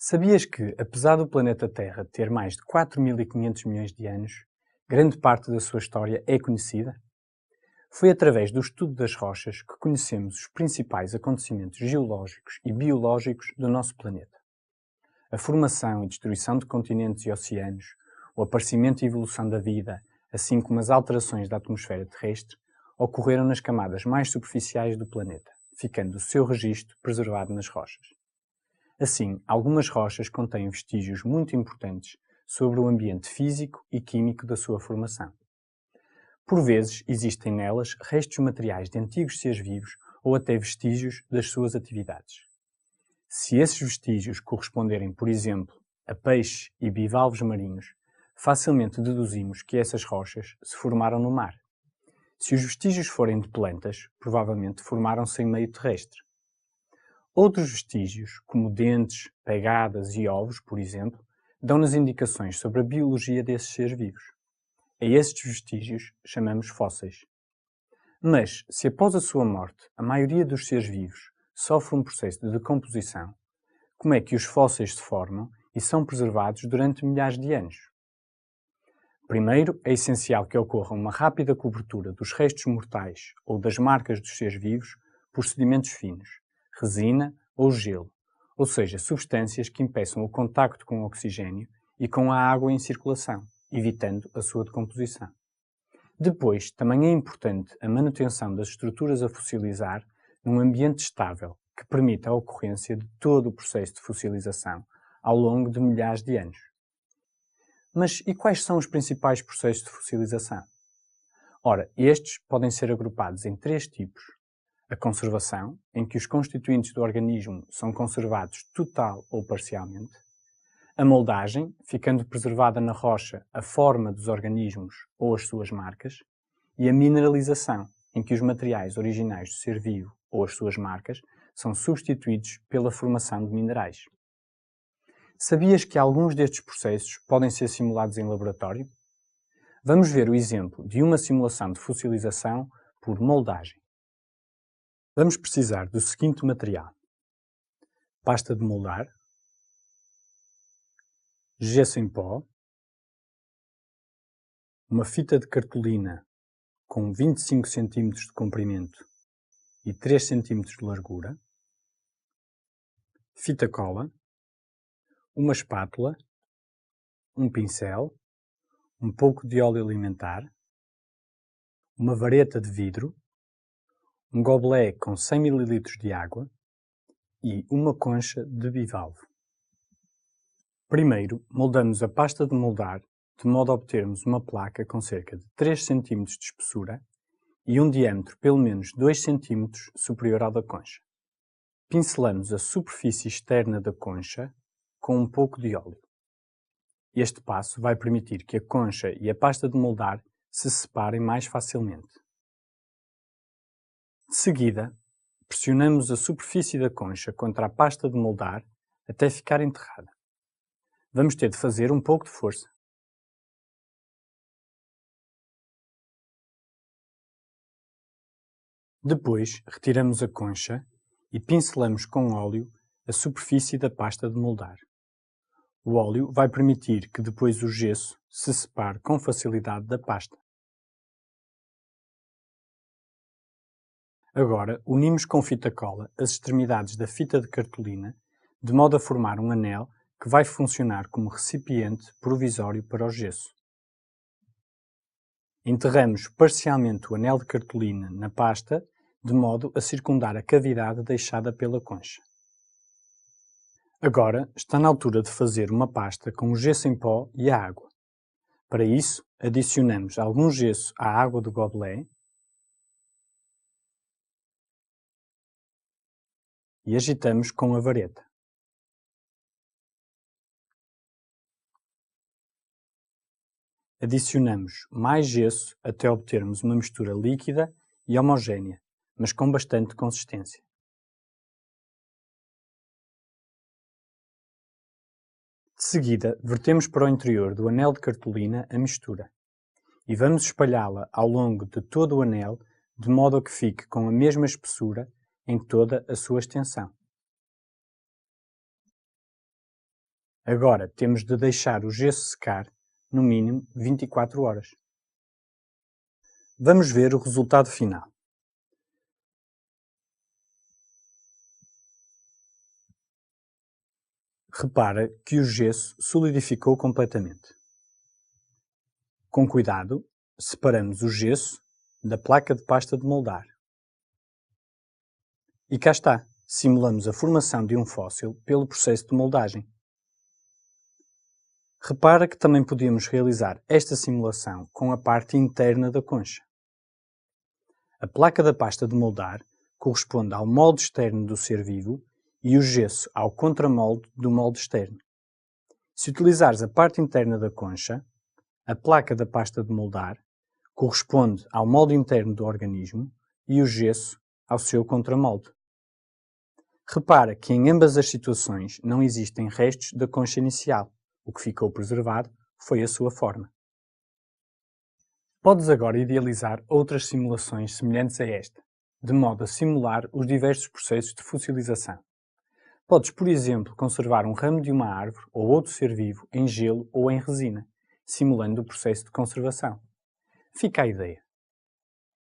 Sabias que, apesar do planeta Terra ter mais de 4.500 milhões de anos, grande parte da sua história é conhecida? Foi através do estudo das rochas que conhecemos os principais acontecimentos geológicos e biológicos do nosso planeta. A formação e destruição de continentes e oceanos, o aparecimento e evolução da vida, assim como as alterações da atmosfera terrestre, ocorreram nas camadas mais superficiais do planeta, ficando o seu registro preservado nas rochas. Assim, algumas rochas contêm vestígios muito importantes sobre o ambiente físico e químico da sua formação. Por vezes, existem nelas restos materiais de antigos seres vivos ou até vestígios das suas atividades. Se esses vestígios corresponderem, por exemplo, a peixes e bivalves marinhos, facilmente deduzimos que essas rochas se formaram no mar. Se os vestígios forem de plantas, provavelmente formaram-se em meio terrestre. Outros vestígios, como dentes, pegadas e ovos, por exemplo, dão-nos indicações sobre a biologia desses seres vivos. A estes vestígios chamamos fósseis. Mas, se após a sua morte a maioria dos seres vivos sofre um processo de decomposição, como é que os fósseis se formam e são preservados durante milhares de anos? Primeiro, é essencial que ocorra uma rápida cobertura dos restos mortais ou das marcas dos seres vivos por sedimentos finos, resina ou gelo, ou seja, substâncias que impeçam o contacto com o oxigênio e com a água em circulação, evitando a sua decomposição. Depois, também é importante a manutenção das estruturas a fossilizar num ambiente estável, que permita a ocorrência de todo o processo de fossilização ao longo de milhares de anos. Mas e quais são os principais processos de fossilização? Ora, estes podem ser agrupados em 3 tipos. A conservação, em que os constituintes do organismo são conservados total ou parcialmente. A moldagem, ficando preservada na rocha a forma dos organismos ou as suas marcas. E a mineralização, em que os materiais originais do ser vivo ou as suas marcas são substituídos pela formação de minerais. Sabias que alguns destes processos podem ser simulados em laboratório? Vamos ver o exemplo de uma simulação de fossilização por moldagem. Vamos precisar do seguinte material: pasta de moldar, gesso em pó, uma fita de cartolina com 25 cm de comprimento e 3 cm de largura, fita cola, uma espátula, um pincel, um pouco de óleo alimentar, uma vareta de vidro, um gobelet com 100 ml de água e uma concha de bivalve. Primeiro, moldamos a pasta de moldar de modo a obtermos uma placa com cerca de 3 cm de espessura e um diâmetro pelo menos 2 cm superior ao da concha. Pincelamos a superfície externa da concha com um pouco de óleo. Este passo vai permitir que a concha e a pasta de moldar se separem mais facilmente. De seguida, pressionamos a superfície da concha contra a pasta de moldar até ficar enterrada. Vamos ter de fazer um pouco de força. Depois, retiramos a concha e pincelamos com óleo a superfície da pasta de moldar. O óleo vai permitir que depois o gesso se separe com facilidade da pasta. Agora, unimos com fita cola as extremidades da fita de cartolina de modo a formar um anel que vai funcionar como recipiente provisório para o gesso. Enterramos parcialmente o anel de cartolina na pasta de modo a circundar a cavidade deixada pela concha. Agora está na altura de fazer uma pasta com o gesso em pó e a água. Para isso, adicionamos algum gesso à água do gobelet e agitamos com a vareta. Adicionamos mais gesso até obtermos uma mistura líquida e homogénea, mas com bastante consistência. De seguida, vertemos para o interior do anel de cartolina a mistura e vamos espalhá-la ao longo de todo o anel de modo a que fique com a mesma espessura em toda a sua extensão. Agora temos de deixar o gesso secar, no mínimo 24 horas. Vamos ver o resultado final. Repara que o gesso solidificou completamente. Com cuidado, separamos o gesso da placa de pasta de moldar. E cá está, simulamos a formação de um fóssil pelo processo de moldagem. Repara que também podíamos realizar esta simulação com a parte interna da concha. A placa da pasta de moldar corresponde ao molde externo do ser vivo e o gesso ao contramolde do molde externo. Se utilizares a parte interna da concha, a placa da pasta de moldar corresponde ao molde interno do organismo e o gesso ao seu contramolde. Repara que em ambas as situações não existem restos da concha inicial. O que ficou preservado foi a sua forma. Podes agora idealizar outras simulações semelhantes a esta, de modo a simular os diversos processos de fossilização. Podes, por exemplo, conservar um ramo de uma árvore ou outro ser vivo em gelo ou em resina, simulando o processo de conservação. Fica a ideia.